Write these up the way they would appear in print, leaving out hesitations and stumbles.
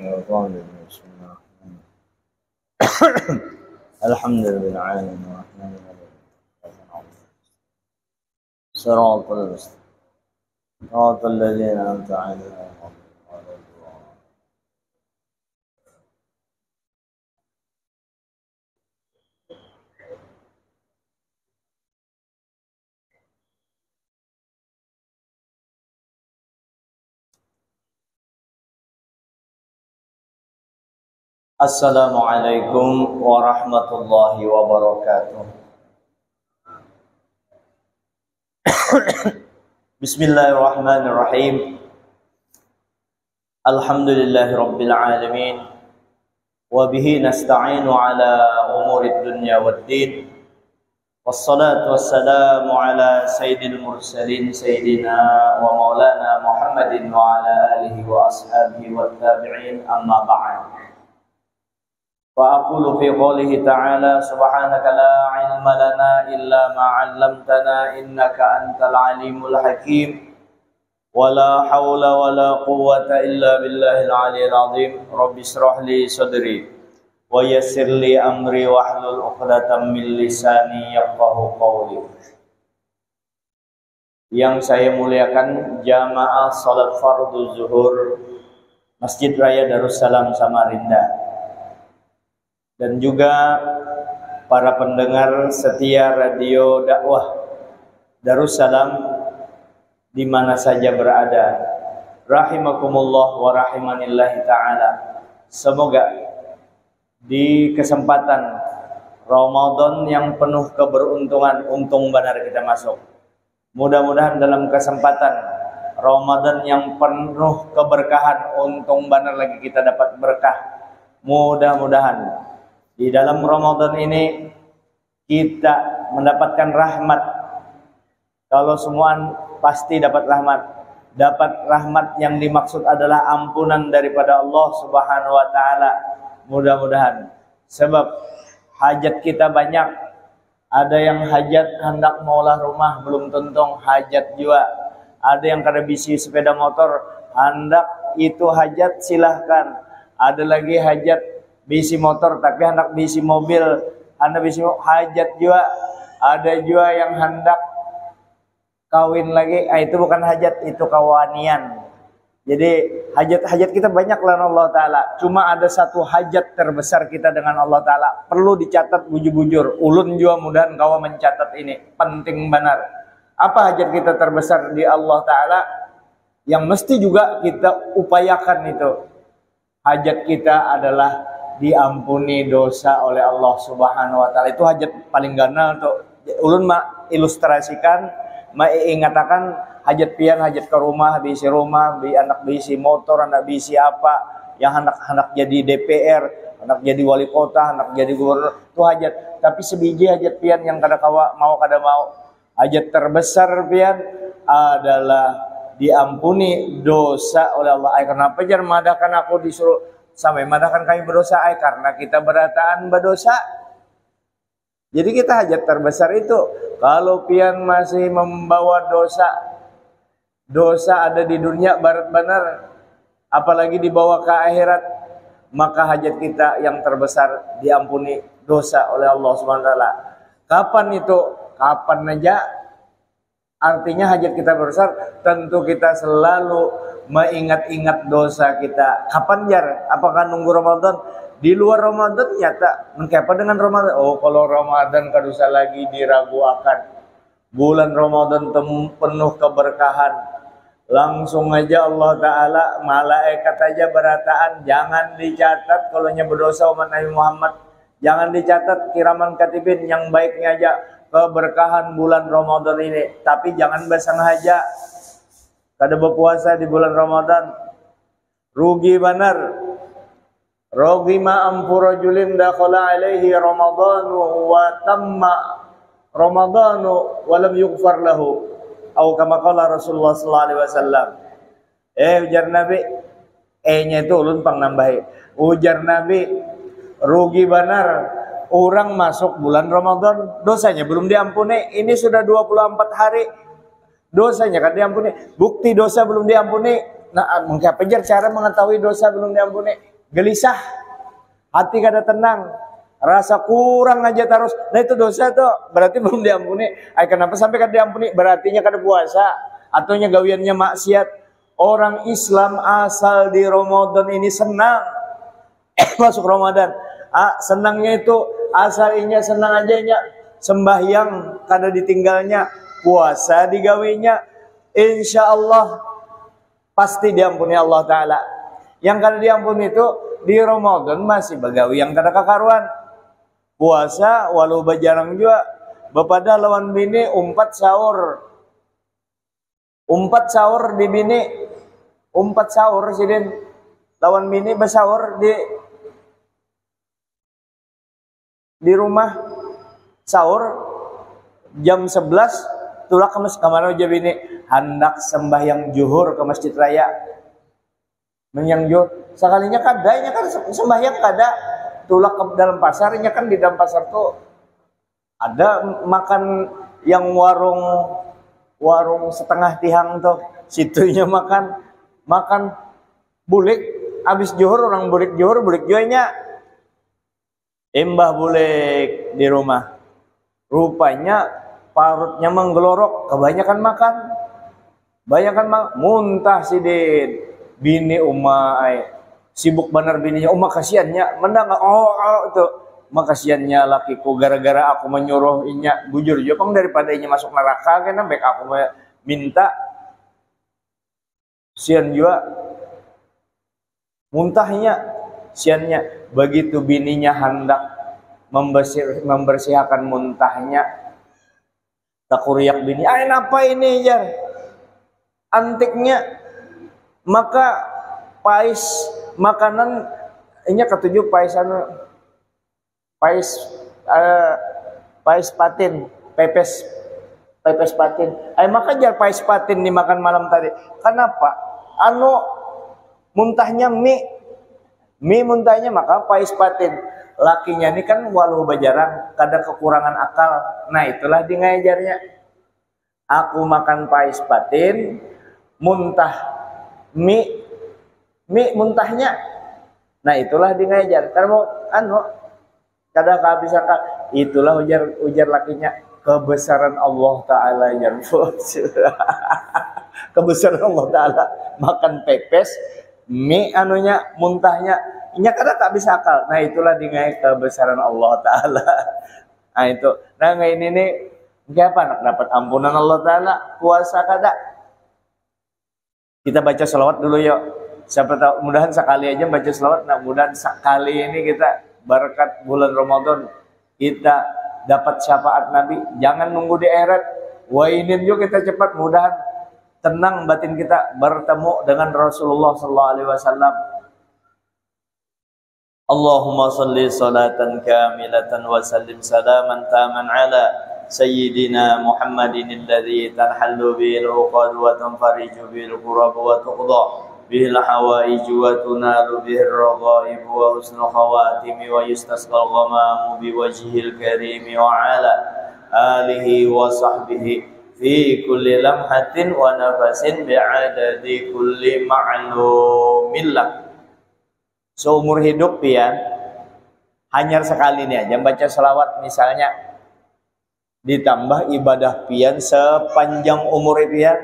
الشيطان الرجيم بسم الله الرحمن الرحيم الحمد لله العالمين الرحمن الرحيم صراط المستقيم صراط الذين أنعمت عليهم غير المغضوب عليهم. Assalamualaikum warahmatullahi wabarakatuh. Bismillahirrahmanirrahim. Alhamdulillahi rabbil alamin. Wa bihi nasta'inu ala umurid dunya waddin. Wassalatu wassalamu ala sayyidil mursalin sayyidina wa maulana Muhammadin wa ala alihi wa ashabihi wa tabi'in amma ba'd. وأقول في قوله تعالى سبحانك لا علم لنا إلا ما علمتنا إنك أنت العليم الحكيم ولا حول ولا قوة إلا بالله العلي العظيم رب اشرح لي صدري ويسر لي أمري واحلل عقدة من لساني يفقهوا قولي. Yang saya muliakan jamaah salat fardhu zuhur Masjid Raya Darussalam Samarinda, dan juga para pendengar setia radio dakwah Darussalam di mana saja berada. Rahimakumullah wa rahimanillahi ta'ala. Semoga di kesempatan Ramadan yang penuh keberuntungan, untung benar kita masuk. Mudah-mudahan dalam kesempatan Ramadan yang penuh keberkahan, untung benar lagi kita dapat berkah. Mudah-mudahan di dalam Ramadan ini kita mendapatkan rahmat. Kalau semua pasti dapat rahmat. Dapat rahmat yang dimaksud adalah ampunan daripada Allah Subhanahu wa taala. Mudah-mudahan. Sebab hajat kita banyak. Ada yang hajat hendak maulah rumah belum tentu hajat juga. Ada yang kada bisi sepeda motor hendak itu hajat, silahkan. Ada lagi hajat bisi motor tapi hendak bisi mobil, hendak bisi hajat juga. Ada juga yang hendak kawin lagi, itu bukan hajat, itu kawanian. Jadi hajat-hajat kita banyak lawan Allah Ta'ala. Cuma ada satu hajat terbesar kita dengan Allah Ta'ala, perlu dicatat bujur-bujur. Ulun juga mudahan kau mencatat ini, penting benar. Apa hajat kita terbesar di Allah Ta'ala yang mesti juga kita upayakan itu? Hajat kita adalah diampuni dosa oleh Allah Subhanahu wa taala. Itu hajat paling ganal tuh. Ulun ilustrasikan, ingatakan hajat pian, hajat ke rumah, bisi anak bisi motor, anak bisi apa, yang anak jadi DPR, anak jadi wali kota, anak jadi gubernur, itu hajat. Tapi sebiji hajat pian yang kada mau. Hajat terbesar pian adalah diampuni dosa oleh Allah. Kenapa jar madakan aku disuruh sampai madakan kami berdosa? Karena kita berataan berdosa. Jadi kita hajat terbesar itu. Kalau pian masih membawa dosa ada di dunia barat benar, apalagi dibawa ke akhirat, maka hajat kita yang terbesar diampuni dosa oleh Allah Subhanahu wa taala. Kapan itu? Kapan aja. Artinya hajat kita besar, tentu kita selalu mengingat-ingat dosa kita. Kapan jar? Apakah nunggu Ramadan? Di luar Ramadan nyata. Mengapa dengan Ramadan? Oh, kalau Ramadan kadusa lagi diragukan. Bulan Ramadan penuh keberkahan. Langsung aja Allah Ta'ala, malaikat aja berataan, jangan dicatat kalau berdosa umat Nabi Muhammad. Jangan dicatat kiraman katibin, yang baiknya aja keberkahan bulan Ramadan ini. Tapi jangan bersengaja kada berpuasa di bulan Ramadan. Rugi benar. Rugi ma ampurajulin dakhala alaihi Ramadanu wa tamma Ramadanu wa lam yughfar lahu. Atau kama qala Rasulullah sallallahu alaihi wasallam. Ujar Nabi, nya itu ulun pang nambahi. Ujar Nabi, rugi benar orang masuk bulan Ramadan, dosanya belum diampuni. Ini sudah 24 hari, dosanya kan diampuni. Bukti dosa belum diampuni, Nah, mengapa cara mengetahui dosa belum diampuni? Gelisah, hati kada tenang, rasa kurang aja terus. Nah itu dosa tuh, berarti belum diampuni. Kenapa sampai kada diampuni? Berartinya kada puasa, atau gawiannya maksiat. Orang Islam asal di Ramadan ini senang masuk Ramadan. Senangnya itu asalnya senang aja nya, sembahyang kada ditinggalnya, puasa digawinya, insya Allah pasti diampuni Allah Ta'ala. Yang kada diampuni itu di Ramadan masih begawi yang kada kakaruan. Puasa walau bajarang juga, bepada lawan bini umpat sahur di bini, umpat sahur sidin lawan bini bersahur di rumah, sahur jam 11 tulak ke masjid kamar aja bini hendak sembahyang zuhur ke masjid raya. Menyang zuhur sekalinya kadanya kan sembahyang kada tulak ke dalam pasar. Nya kan di dalam pasar tuh ada makan yang warung setengah tiang tuh, situnya makan bulik. Habis zuhur orang bulik jualnya embah bulik di rumah. Rupanya parutnya menggelorok, kebanyakan makan. Muntah sidin. Bini sibuk benar bininya. Kasihannya mendang itu. Makasihannya lakiku gara-gara aku menyuruh inya bujur jopang daripada inya masuk neraka kan baik aku minta. Sian juga muntahnya, siannya. Begitu bininya hendak membersihkan muntahnya, takuriak bini, apa ini jar antiknya. Maka pais makanan ini ketujuh pais patin, pepes patin. Maka jar pais patin dimakan malam tadi. Kenapa? Muntahnya mie muntahnya, maka pais patin. Lakinya ini kan walau bajarang, kada kekurangan akal. Nah itulah di ngajarnya. Aku makan pais patin, muntah mie muntahnya. Nah itulah di ngajar. Karena kada kehabisan. Itulah ujar lakinya, kebesaran Allah Ta'ala jar. Kebesaran Allah Ta'ala makan pepes mie muntahnya inya kada tak bisa akal. Nah itulah dingai kebesaran Allah Ta'ala. Nah itu. Nah ini nih apa nak dapat ampunan Allah Ta'ala, puasa kada. Kita baca selawat dulu yuk. Siapa tahu mudahan sekali aja baca selawat. Nah mudahan sekali ini kita berkat bulan Ramadan kita dapat syafaat Nabi. Jangan nunggu di akhirat. Wainin yuk kita cepat, mudahan tenang batin kita bertemu dengan Rasulullah sallallahu alaihi wasallam. Allahumma salli salatan kamilatan wa sallim salaman taman ala sayyidina Muhammadin alladhi tanhallu bil uqad wa tanfariju bil qurab wa tuqda bil hawaij wa tunalu bil raghaib wa husnul khawatim wa yustasqal ghamamu bi wajhil karim wa ala alihi wa sahbihi fi kulli lamhatin wa nafasin bi'adadi kulli ma'lumillah. Seumur hidup pian hanya sekali nih aja baca selawat misalnya, ditambah ibadah pian sepanjang umur pian,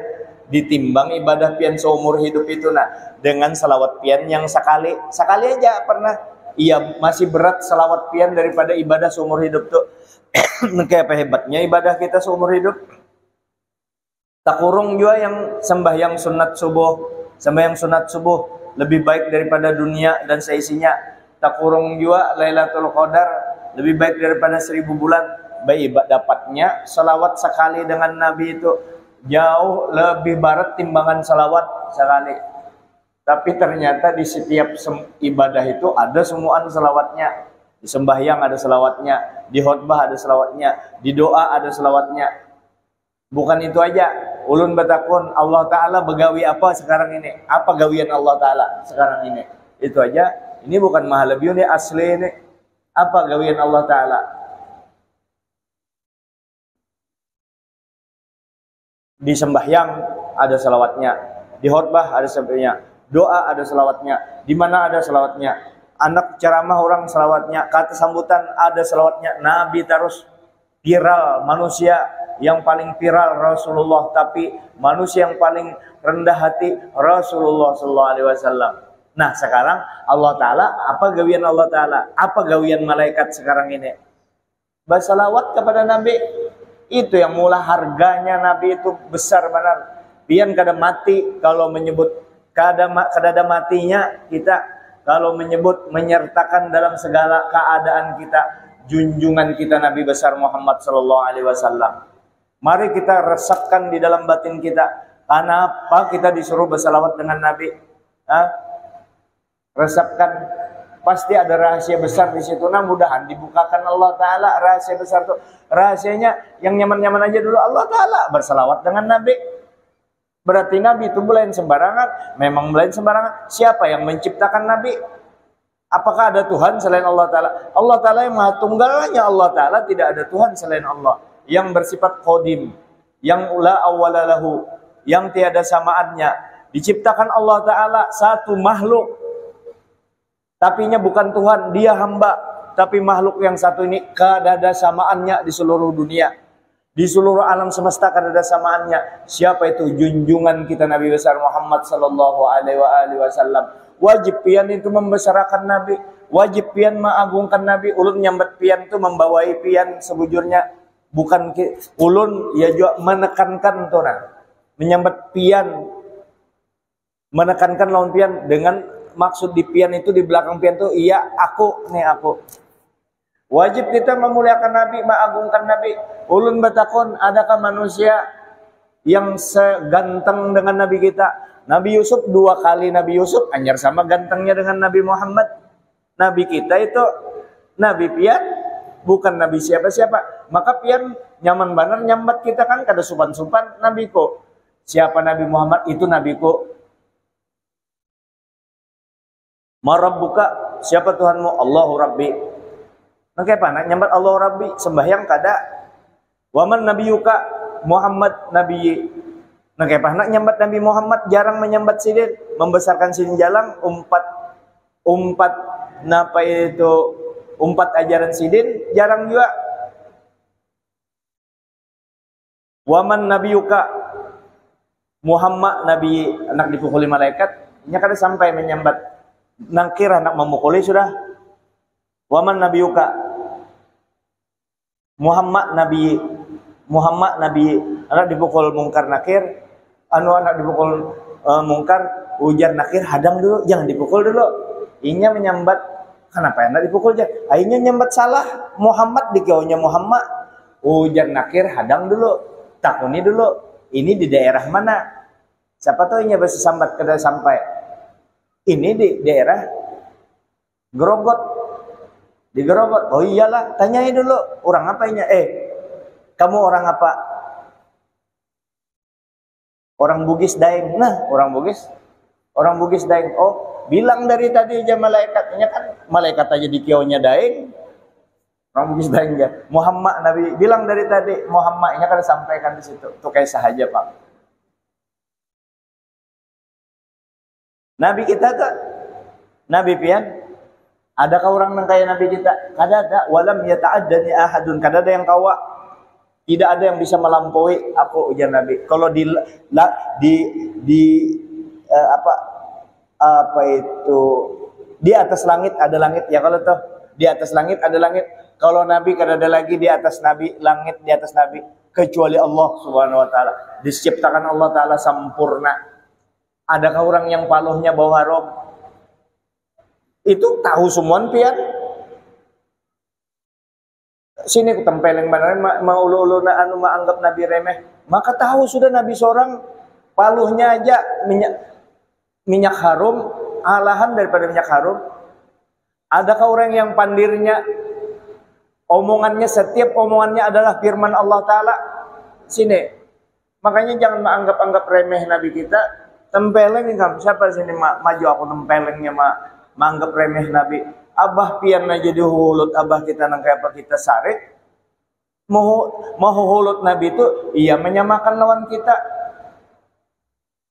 ditimbang ibadah pian seumur hidup itu. Nah dengan selawat pian yang sekali aja pernah, iya masih berat selawat pian daripada ibadah seumur hidup tuh. Kayak apa hebatnya ibadah kita seumur hidup. Tak kurung juga yang sembahyang sunat subuh lebih baik daripada dunia dan seisinya. Tak kurung juga Lailatul Qadar lebih baik daripada 1000 bulan. Baik dapatnya selawat sekali dengan Nabi itu jauh lebih barat timbangan selawat sekali. Tapi ternyata di setiap ibadah itu ada semuaan selawatnya. Di sembahyang ada selawatnya, di khutbah ada selawatnya, di doa ada selawatnya. Bukan itu aja, ulun batakun Allah Ta'ala begawi apa sekarang ini? Apa gawian Allah Ta'ala sekarang ini? Itu aja, ini bukan mahalabiun ini asli ini. Apa gawian Allah Ta'ala? Di sembahyang ada salawatnya, Di khotbah ada selawatnya, doa ada selawatnya, di mana ada selawatnya, anak ceramah orang selawatnya, kata sambutan ada selawatnya. Nabi terus viral, manusia yang paling viral Rasulullah, tapi manusia yang paling rendah hati Rasulullah sallallahu alaihi wasallam. Nah, sekarang Allah Ta'ala, apa gawian Allah Ta'ala? Apa gawian malaikat sekarang ini? Bersalawat kepada Nabi. Itu yang mula harganya Nabi itu besar benar. Pian kada mati kalau menyebut kada matinya kita kalau menyebut menyertakan dalam segala keadaan kita junjungan kita Nabi besar Muhammad sallallahu alaihi wasallam. Mari kita resapkan di dalam batin kita. Karena apa kita disuruh bersalawat dengan Nabi? Resapkan, pasti ada rahasia besar di situ. Nah, mudahan dibukakan Allah Ta'ala rahasia besar itu. Rahasianya yang nyaman-nyaman aja dulu. Allah Ta'ala bersalawat dengan Nabi. Berarti Nabi itu belain sembarangan. Memang belain sembarangan. Siapa yang menciptakan Nabi? Apakah ada Tuhan selain Allah Ta'ala? Allah Ta'ala yang maha tunggalnya Allah Ta'ala, tidak ada Tuhan selain Allah. Yang bersifat qadim, yang la awwala lahu, yang tiada samaannya. Diciptakan Allah Ta'ala satu makhluk, tapinya bukan Tuhan, dia hamba. Tapi makhluk yang satu ini kada ada samaannya di seluruh dunia, di seluruh alam semesta kada ada samaannya. Siapa itu? Junjungan kita Nabi besar Muhammad sallallahu alaihi wasallam. Wajib pian itu membesarkan Nabi, wajib pian mengagungkan Nabi. Ulun nyambat pian itu membawai pian sebujurnya, bukan ulun ya juga menekankan torang. Menyambat pian, menekankan lawan pian dengan maksud di pian itu, di belakang pian itu, iya aku, nih aku. Wajib kita memuliakan Nabi, mengagungkan Nabi. Ulun batakon, adakah manusia yang seganteng dengan Nabi kita? Nabi Yusuf, 2 kali Nabi Yusuf, anyar sama gantengnya dengan Nabi Muhammad. Nabi kita itu, Nabi pian, bukan Nabi siapa-siapa. Maka pian nyaman benar nyambat kita kan, kada supan-supan Nabiku. Siapa Nabi Muhammad? Itu Nabiku. Marabbuka, siapa Tuhanmu? Allahu Rabbi. Oke apa nak nyambat Allahu Rabbi, sembahyang kada. Waman nabiyuka, Muhammad Nabi. Oke apa nak nyambat Nabi Muhammad, jarang menyambat sidin, membesarkan sidin jalang, umpat napa itu, umpat ajaran sidin, jarang juga. Waman nabiyuka, Muhammad Nabi, anak dipukuli malaikat, ini kada sampai menyambat. Nakir anak memukuli sudah. Waman nabiyuka, Muhammad Nabi anak dipukul mungkar nakir, anak dipukul mungkar ujar nakir, hadam dulu, jangan dipukul dulu. Inya menyambat, kenapa anak dipukul aja? Akhirnya nyambat salah, Muhammad dikaunya Muhammad, ujar nakir, hadam dulu, takuni dulu. Ini di daerah mana? Siapa tahu inya bisa sambat kada sampai. Ini di daerah Grogot. Di Grogot. Oh iyalah, tanyai dulu. Orang apa ini? Kamu orang apa? Orang Bugis Daeng. Nah, orang Bugis Daeng. Oh, bilang dari tadi aja malaikatnya kan, malaikat aja di kionya Daeng. Orang Bugis Daeng ya. Muhammad Nabi bilang dari tadi, Muhammadnya kan sampaikan di situ. Itu kayak sahaja, Pak. Nabi kita tuh, Nabi pian, adakah orang yang kayak Nabi kita? Kada ada. Walam yata'addani ahadun. Kada ada yang kawa. Tidak ada yang bisa melampaui aku, ujar Nabi. Kalau apa itu, di atas langit ada langit ya, kalau tuh di atas langit ada langit. Kalau Nabi kada ada lagi di atas Nabi, langit di atas Nabi, kecuali Allah Subhanahu wa taala. Diciptakan Allah taala sempurna. Adakah orang yang paluhnya bau harum? Itu tahu semuan pian. Sini ku tempeleng beneran mau ulu-ulu na anu anggap Nabi remeh. Maka tahu sudah Nabi seorang paluhnya aja minyak harum, alahan daripada minyak harum. Adakah orang yang pandirnya omongannya, setiap omongannya adalah firman Allah taala? Sini. Makanya jangan menganggap remeh Nabi kita. Tempeleng kan siapa sini maju aku tempelengnya menganggap remeh Nabi. Abah pian aja dihulut abah kita nang kayak apa kita sarik. Mau hulut Nabi itu ia menyamakan lawan kita.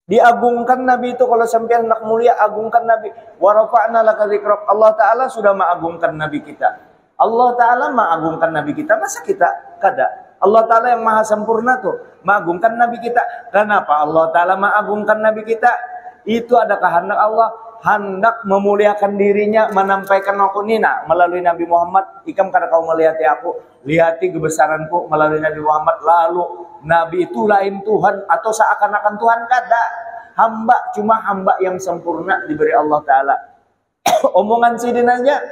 Diagungkan Nabi itu, kalau sampai anak mulia, agungkan Nabi. Wa rafa'na laka dzikrak. Allah Ta'ala sudah mengagungkan Nabi kita. Allah Ta'ala mengagungkan Nabi kita. Masa kita kada? Allah Ta'ala yang maha sempurna tuh mengagungkan Nabi kita. Kenapa Allah Ta'ala mengagungkan Nabi kita? Itu ada kehendak Allah, hendak memuliakan dirinya, menampaikan akunina melalui Nabi Muhammad. Ikam kada kau melihati aku, lihati kebesaranku melalui Nabi Muhammad. Lalu Nabi itu lain Tuhan atau seakan-akan Tuhan, kada. Hamba, cuma hamba yang sempurna diberi Allah Ta'ala. Omongan sidin aja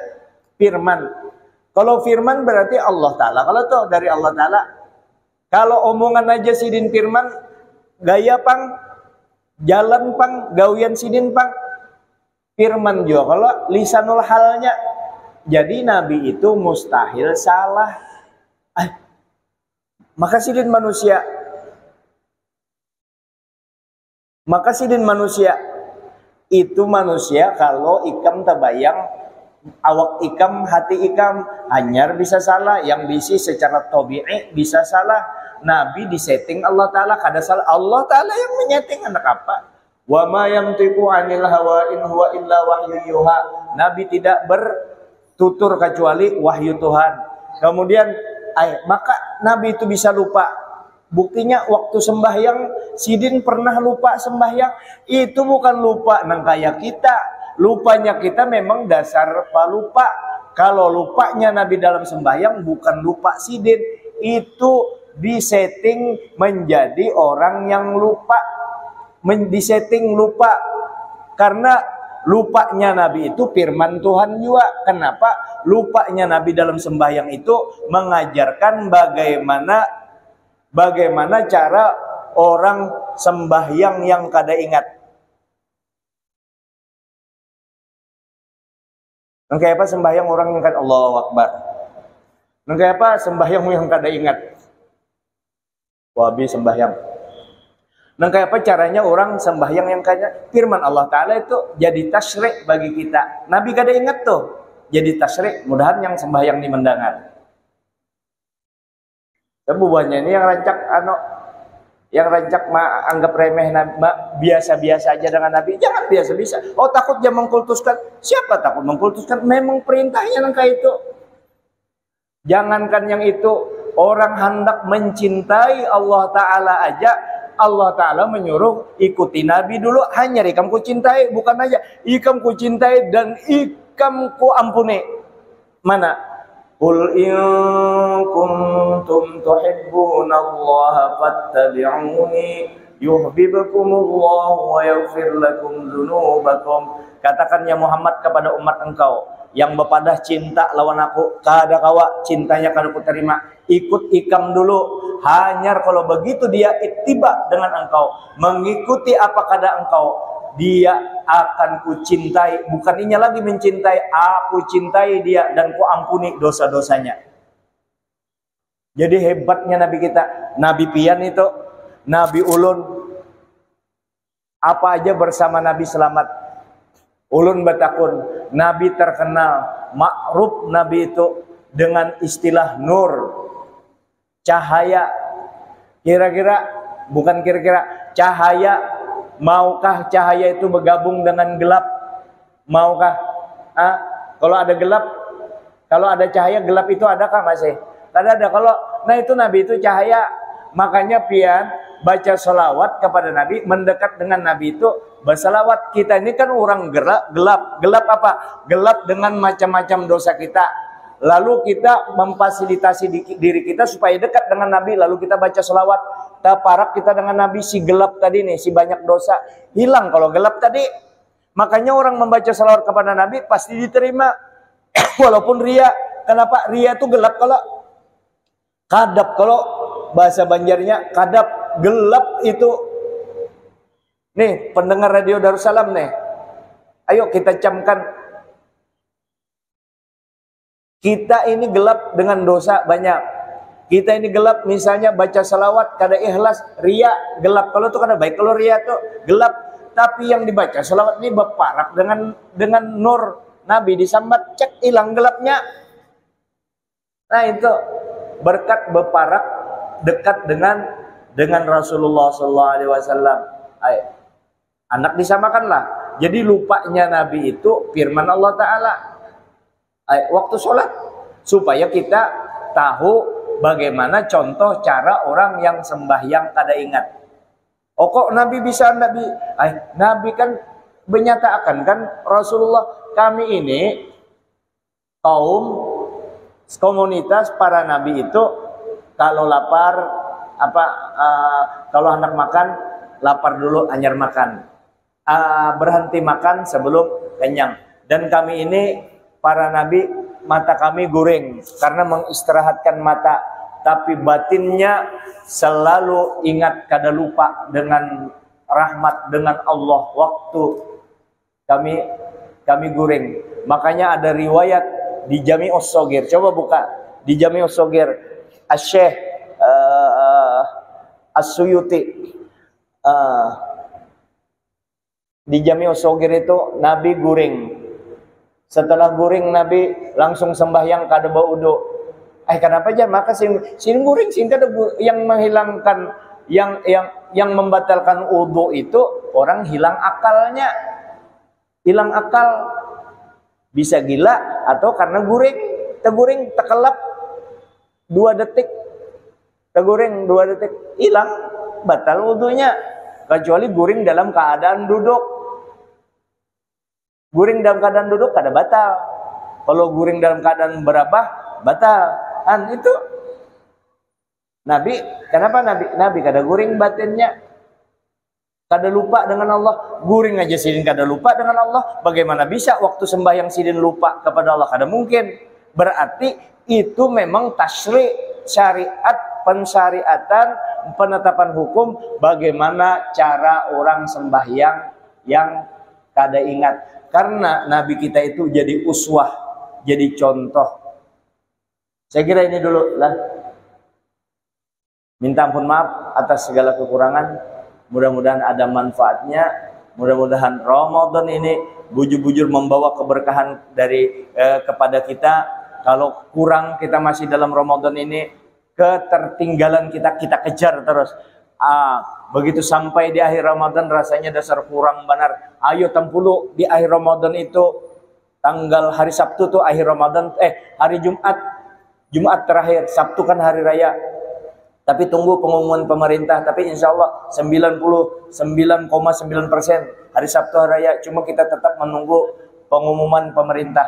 firman. Kalau firman berarti Allah Ta'ala. Kalau tuh dari Allah Ta'ala. Kalau omongan aja sidin firman, gaya pang, jalan pang, gawian sidin pang, firman juga. Kalau lisanul halnya, jadi Nabi itu mustahil salah. Maka sidin manusia, itu manusia kalau ikam tabayang, awak ikam, hati ikam hanyar bisa salah, yang bisi secara tabi'i bisa salah. Nabi disetting Allah Ta'ala kada salah. Allah Ta'ala yang menyeting, anak apa? Wa ma yantiqu 'anil hawa in huwa illa wahyu yuha. Nabi tidak bertutur kecuali wahyu Tuhan. Kemudian maka Nabi itu bisa lupa. Buktinya waktu sembahyang, sidin pernah lupa sembahyang. Itu bukan lupa nang kaya kita. Lupanya kita memang dasar pelupa. Kalau lupanya Nabi dalam sembahyang bukan lupa sidin, itu disetting menjadi orang yang lupa, disetting lupa. Karena lupanya Nabi itu firman Tuhan juga. Kenapa? Lupanya Nabi dalam sembahyang itu mengajarkan bagaimana cara orang sembahyang yang kada ingat. Kayak apa sembahyang orang yang kada Allahu Akbar? Kayak apa sembahyang yang kada ingat? Wabi sembahyang. Kayak apa caranya orang sembahyang yang kada? Firman Allah Ta'ala itu jadi tasyrik bagi kita. Nabi kada ingat tuh, jadi tasyrik. Mudahan yang sembahyang ini mendengar. Buahnya ini yang rancak anggap remeh biasa-biasa aja dengan Nabi. Jangan biasa-biasa. Oh, takut dia mengkultuskan. Siapa takut mengkultuskan? Memang perintahnya nangka itu. Jangankan yang itu, orang hendak mencintai Allah Ta'ala aja, Allah Ta'ala menyuruh ikuti Nabi dulu. Hanya ikam ku cintai, bukan aja ikam ku cintai dan ikam ku ampuni. Mana? Qul in kuntum tuhibbunallaha fattabi'uni yuhibbukumullahu wa yaghfir lakum dzunubakum. Katakan ya Muhammad kepada umat engkau yang bepadah cinta lawan aku, kada kawa cintanya kada ku terima, ikut ikam dulu. Hanya kalau begitu dia ittiba dengan engkau, mengikuti apa kata engkau, dia akan kucintai. Bukan inya lagi mencintai, aku cintai dia dan ku ampuni dosa-dosanya. Jadi hebatnya Nabi kita. Nabi pian itu, Nabi ulun, apa aja bersama Nabi selamat. Ulun batakun, Nabi terkenal, makruf Nabi itu dengan istilah nur, cahaya. Kira-kira cahaya. Maukah cahaya itu bergabung dengan gelap? Maukah? Kalau ada gelap, kalau ada cahaya, gelap itu adakah masih? Tidak ada. Nah itu Nabi itu cahaya. Makanya pian baca sholawat kepada Nabi, mendekat dengan Nabi itu bersalawat. Kita ini kan orang gelap. Gelap apa? Gelap dengan macam-macam dosa kita. Lalu kita memfasilitasi diri kita supaya dekat dengan Nabi. Lalu kita baca sholawat. Taparak kita dengan Nabi, si gelap tadi nih, si banyak dosa hilang kalau gelap tadi. Makanya orang membaca sholawat kepada Nabi pasti diterima. Walaupun ria. Kenapa? Ria itu gelap. Kalau kadap, kalau bahasa Banjarnya kadap, gelap itu. Nih pendengar radio Darussalam nih, ayo kita camkan. Kita ini gelap dengan dosa banyak. Kita ini gelap misalnya baca salawat kada ikhlas, ria, gelap. Kalau itu kada baik. Kalau ria itu gelap. Tapi yang dibaca salawat ini berparak dengan nur Nabi disambat, cek hilang gelapnya. Nah itu berkat berparak dekat dengan Rasulullah SAW. Anak disamakanlah. Jadi lupanya Nabi itu firman Allah Ta'ala waktu sholat, supaya kita tahu bagaimana contoh cara orang yang sembahyang kada ingat. Oh kok Nabi bisa? Nabi kan menyatakan kan, Rasulullah, kami ini komunitas para nabi itu kalau lapar kalau hendak makan, lapar dulu anyar makan, berhenti makan sebelum kenyang. Dan kami ini para nabi, mata kami guring karena mengistirahatkan mata, tapi batinnya selalu ingat, kada lupa dengan rahmat, dengan Allah waktu kami guring. Makanya ada riwayat di Jami'us Shaghir, coba buka di Jami'us Shaghir, Asy-Syaikh As-Suyuti, di Jami'us Shaghir itu Nabi guring. Setelah guring Nabi langsung sembahyang kada wudu. Kenapa aja? Maka sin guring sin kada yang menghilangkan yang membatalkan wudu itu orang hilang akalnya. Hilang akal, bisa gila atau karena teguring tekelap 2 detik. Teguring 2 detik hilang, batal wudunya. Kecuali guring dalam keadaan duduk. Guring dalam keadaan duduk kada batal. Kalau guring dalam keadaan berabah, batal. Itu Nabi, kenapa Nabi kada guring batinnya? Kada lupa dengan Allah. Guring aja sidin kada lupa dengan Allah, bagaimana bisa waktu sembahyang sidin lupa kepada Allah? Kada mungkin. Berarti itu memang tasyri', syariat, pensyariatan, penetapan hukum bagaimana cara orang sembahyang yang kada ingat. Karena Nabi kita itu jadi uswah, jadi contoh. Saya kira ini dulu lah. Minta ampun maaf atas segala kekurangan. Mudah-mudahan ada manfaatnya. Mudah-mudahan Ramadan ini bujur-bujur membawa keberkahan dari kepada kita. Kalau kurang kita masih dalam Ramadan ini, ketertinggalan kita kejar terus. Begitu sampai di akhir Ramadan rasanya dasar kurang benar. Ayo tempulu di akhir Ramadan itu, tanggal hari Sabtu tuh akhir Ramadan, hari Jumat terakhir, Sabtu kan hari raya. Tapi tunggu pengumuman pemerintah. Tapi insya Allah 99,9% hari Sabtu hari raya. Cuma kita tetap menunggu pengumuman pemerintah.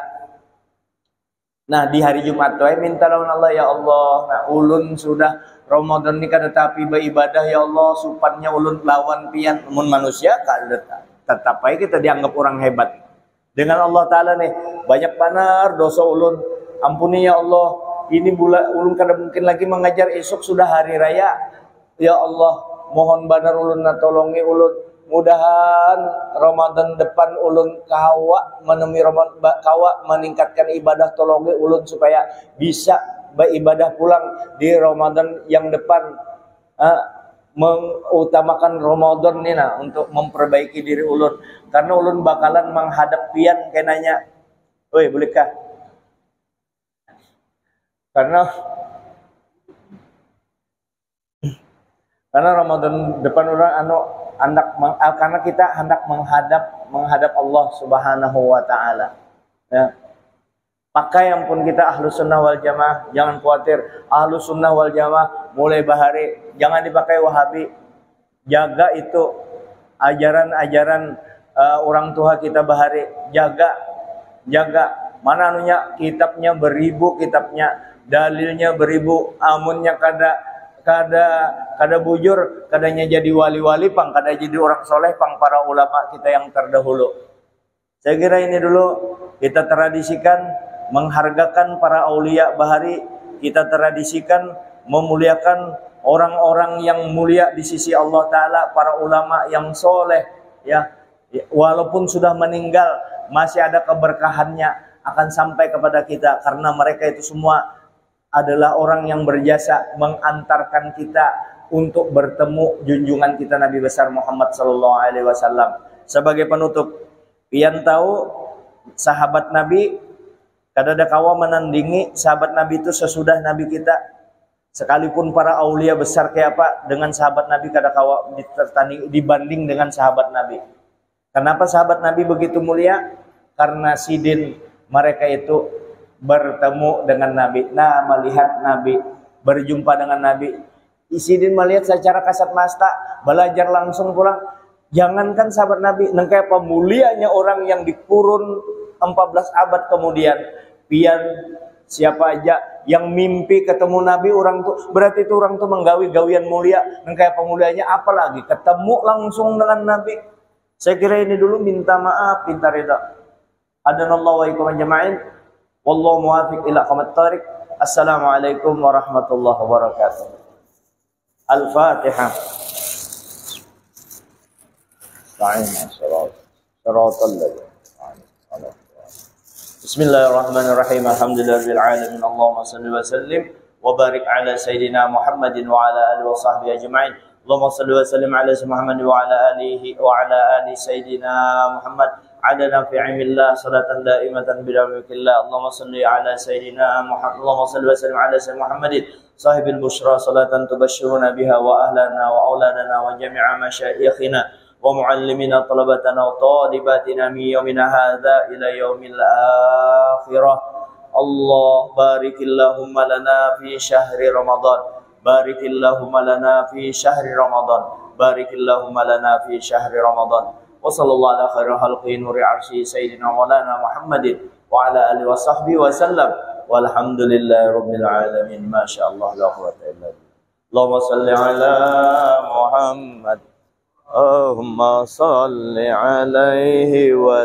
Nah di hari Jumat tuh minta lawan Allah, ya Allah, nah ulun sudah Ramadan ini kada tapi beribadah ya Allah, supannya ulun lawan pian mun manusia kada tetap aja kita dianggap orang hebat. Dengan Allah Ta'ala nih, banyak banar dosa ulun, ampuni ya Allah. Ini ulun kada mungkin lagi mengajar, esok sudah hari raya. Ya Allah, mohon banar ulun tolongi ulun. Mudahan Ramadan depan ulun kawa menemui Ramadan, kawa meningkatkan ibadah, tolongi ulun supaya bisa beribadah pulang di Ramadan yang depan. Mengutamakan Ramadan ini untuk memperbaiki diri ulun. Karena ulun bakalan menghadap pian kenanya. Woi, bolehkah? Karena Ramadan depan orang karena kita hendak menghadap Allah Subhanahu wa Ta'ala. Ya. Pakai yang pun kita Ahlus Sunnah wal Jamaah, jangan khawatir. Ahlus Sunnah wal Jamaah mulai bahari, jangan dipakai Wahabi. Jaga itu ajaran-ajaran orang tua kita bahari. Jaga. Mana anunya, kitabnya beribu, dalilnya beribu, amunnya kada bujur, kadanya jadi wali-wali pang, kada jadi orang soleh pang para ulama kita yang terdahulu. Saya kira ini dulu kita tradisikan menghargakan para aulia bahari, kita tradisikan memuliakan orang-orang yang mulia di sisi Allah Ta'ala, para ulama yang soleh, ya, walaupun sudah meninggal masih ada keberkahannya akan sampai kepada kita, karena mereka itu semua adalah orang yang berjasa mengantarkan kita untuk bertemu junjungan kita Nabi besar Muhammad sallallahu alaihi wasallam. Sebagai penutup, pian tahu sahabat Nabi kada ada kawa menandingi sahabat Nabi itu sesudah Nabi kita. Sekalipun para aulia besar kayak apa, dengan sahabat Nabi kada kawa dibanding dengan sahabat Nabi. Kenapa sahabat Nabi begitu mulia? Karena sidin mereka itu bertemu dengan Nabi, melihat Nabi, berjumpa dengan Nabi. Sidin melihat secara kasat mata, belajar langsung pulang. Jangankan sahabat Nabi, nengkai pemulianya orang yang dikurun 14 abad kemudian. Pian siapa aja yang mimpi ketemu Nabi orang tuh, berarti itu orang tuh menggawi gawian mulia. Nengkai pemulianya apalagi ketemu langsung dengan Nabi. Saya kira ini dulu, minta maaf, minta rida. Adanallahu wa iyyakum ajma'in. Wallahu muwaffiq ila aqwamit thariq. Assalamualaikum warahmatullahi wabarakatuh. Al-Fatihah. Bismillahirrahmanirrahim. Alhamdulillahirabbil alamin. Allahumma shalli wa sallim wa barik ala sayidina Muhammadin wa ala alihi wa sahbihi ajma'in. Allahumma shalli wa sallim ala Muhammad wa ala alihi wa ala ali sayidina Muhammad. Adana fi ilmillah salatan daimatan bidammikillah. Allahumma salli ala sayyidina Muhammad. Allahumma salli wa sallim ala sayyidina Muhammadin sahibil bushra salatan tubashshiruna biha wa ahlana wa auladana wa jami'a masyayikhina wa muallimina talabatana wa talibatina min yawmina hadza ila yaumil akhirah. Allah barikillahumma lana fi syahri Ramadan. Barikillahumma lana fi syahri Ramadan. Barikillahumma lana fi syahri Ramadan. Wa sallallahu ala khairil khalqi nuri arsy sayyidina maulana Muhammadin wa ala alihi wa sahbihi wa sallam walhamdulillahi rabbil alamin. Masyaallah la quwwata illa billah. Allahumma shalli ala Muhammad. Allahumma shalli alaihi wa